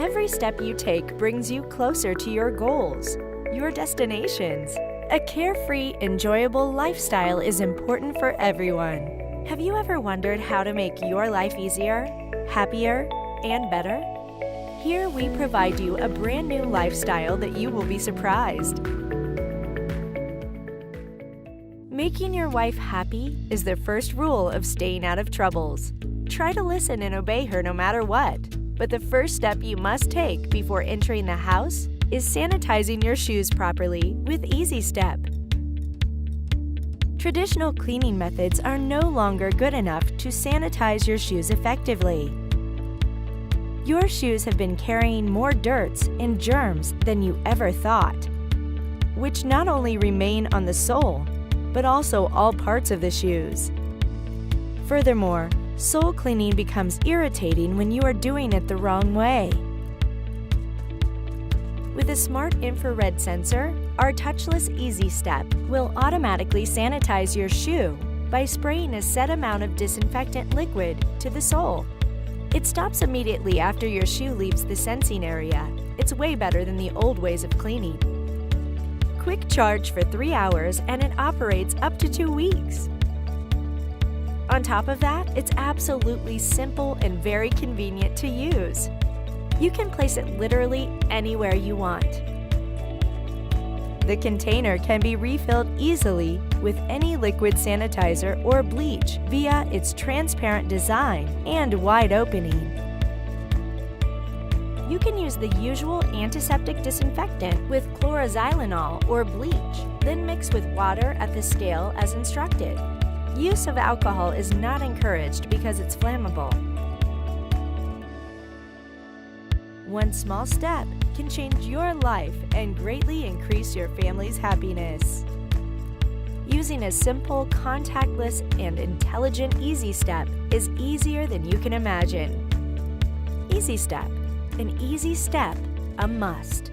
Every step you take brings you closer to your goals, your destinations. A carefree, enjoyable lifestyle is important for everyone. Have you ever wondered how to make your life easier, happier, and better? Here we provide you a brand new lifestyle that you will be surprised. Making your wife happy is the first rule of staying out of troubles. Try to listen and obey her no matter what. But the first step you must take before entering the house is sanitizing your shoes properly with EZStep. Traditional cleaning methods are no longer good enough to sanitize your shoes effectively. Your shoes have been carrying more dirts and germs than you ever thought, which not only remain on the sole, but also all parts of the shoes. Furthermore, sole cleaning becomes irritating when you are doing it the wrong way. With a smart infrared sensor, our touchless EZStep will automatically sanitize your shoe by spraying a set amount of disinfectant liquid to the sole. It stops immediately after your shoe leaves the sensing area. It's way better than the old ways of cleaning. Quick charge for 3 hours and it operates up to 2 weeks. On top of that, it's absolutely simple and very convenient to use. You can place it literally anywhere you want. The container can be refilled easily with any liquid sanitizer or bleach via its transparent design and wide opening. You can use the usual antiseptic disinfectant with chloroxylenol or bleach, then mix with water at the scale as instructed. Use of alcohol is not encouraged because it's flammable. One small step can change your life and greatly increase your family's happiness. Using a simple, contactless, and intelligent EZStep is easier than you can imagine. EZStep, an easy step, a must.